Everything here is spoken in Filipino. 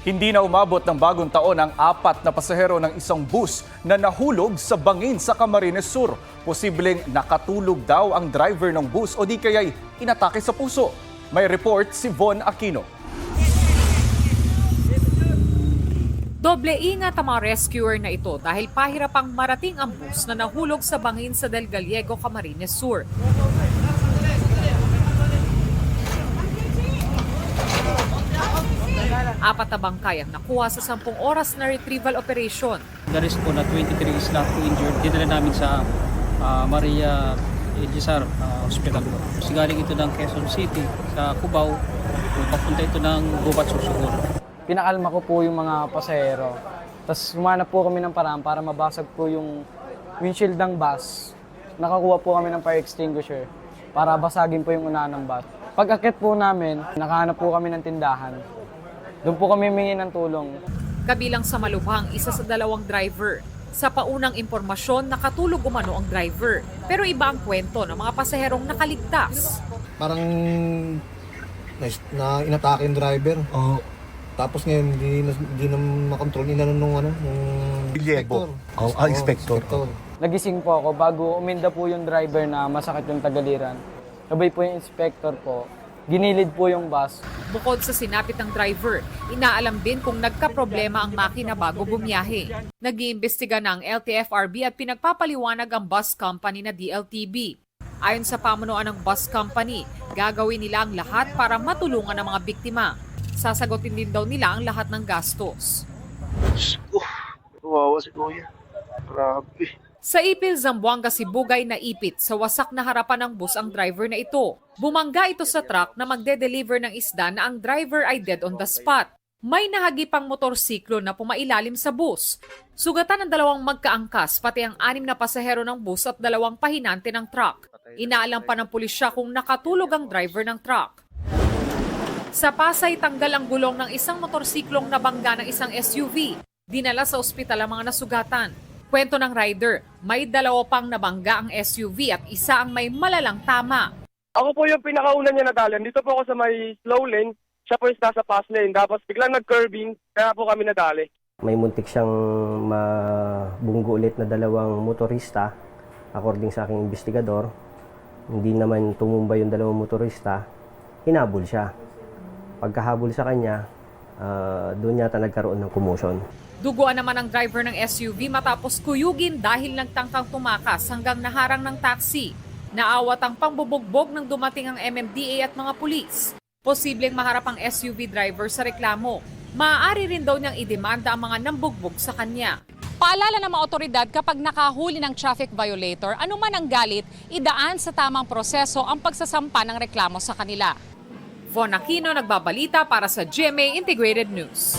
Hindi na umabot ng bagong taon ang 4 na pasahero ng isang bus na nahulog sa bangin sa Camarines Sur. Posibleng nakatulog daw ang driver ng bus o di kaya'y inatake sa puso. May report si Von Aquino. Doble ingat ang mga rescuer na ito dahil pahirapang marating ang bus na nahulog sa bangin sa Del Gallego, Camarines Sur. Apat na bangkay ang nakuha sa 10 oras na retrieval operation. The rest po na 23 is not injured. Dinala namin sa Maria Elizar Hospital. Galing ito ng Quezon City sa Cubao. Papunta ito ng Gubat, Susugun. Pinakalma ko po yung mga pasahero. Tapos humanap po kami ng paraan para mabasag po yung windshield ng bus. Nakakuha po kami ng fire extinguisher para basagin po yung unahan ng bus. Pag-akit po namin, nakahanap po kami ng tindahan. Doon po kami humingi ng tulong. Kabilang sa malubhang isa sa 2 driver. Sa paunang impormasyon, nakatulog umano ang driver. Pero iba ang kwento ng mga pasaherong nakaligtas. Parang inatake yung driver. Oh, Tapos ngayon, hindi na makontrol. Inanon nung Gallego. inspector. Inspector. Nagising po ako bago uminda po yung driver na masakit yung tagaliran. Sabay po yung inspector po. Ginilid po yung bus. Bukod sa sinapit ng driver, inaalam din kung nagkaproblema ang makina bago bumiyahe. Nag-iimbestiga na ang LTFRB at pinagpapaliwanag ang bus company na DLTB. Ayon sa pamunuan ng bus company, gagawin nila ang lahat para matulungan ang mga biktima. Sasagutin din daw nila ang lahat ng gastos. Kawawa si Kuya. Grabe. Sa Ipil, Zamboanga, Sibugay na ipit sa wasak na harapan ng bus ang driver na ito. Bumangga ito sa truck na magde-deliver ng isda na ang driver ay dead on the spot. May nahagipang motorsiklo na pumailalim sa bus. Sugatan ng 2 magkaangkas pati ang 6 na pasahero ng bus at 2 pahinante ng truck. Inaalam pa ng pulisya kung nakatulog ang driver ng truck. Sa Pasay, tanggal ang gulong ng isang motorsiklong nabangga ng isang SUV. Dinala sa ospital ang mga nasugatan. Kwento ng rider, may 2 pang nabangga ang SUV at isa ang may malalang tama. Ako po yung pinakauna niya nadali. Dito po ako sa may slow lane. Siya po yung nasa fast lane. Tapos biglang nag-curving, kaya po kami nadali. May muntik siyang mabunggo ulit na 2 motorista. According sa aking investigador, hindi naman tumumba yung 2 motorista, hinabol siya. Pagkahabol sa kanya, doon yata nagkaroon ng commotion. Duguan naman ang driver ng SUV matapos kuyugin dahil nagtangkang tumakas hanggang naharang ng taxi. Naawat ang pangbubugbog ng dumating ang MMDA at mga pulis. Posibleng maharap ang SUV driver sa reklamo. Maaari rin daw niyang idemanda ang mga nambugbog sa kanya. Paalala ng mga otoridad kapag nakahuli ng traffic violator, anuman ang galit, idaan sa tamang proseso ang pagsasampa ng reklamo sa kanila. Von Aquino, nagbabalita para sa GMA Integrated News.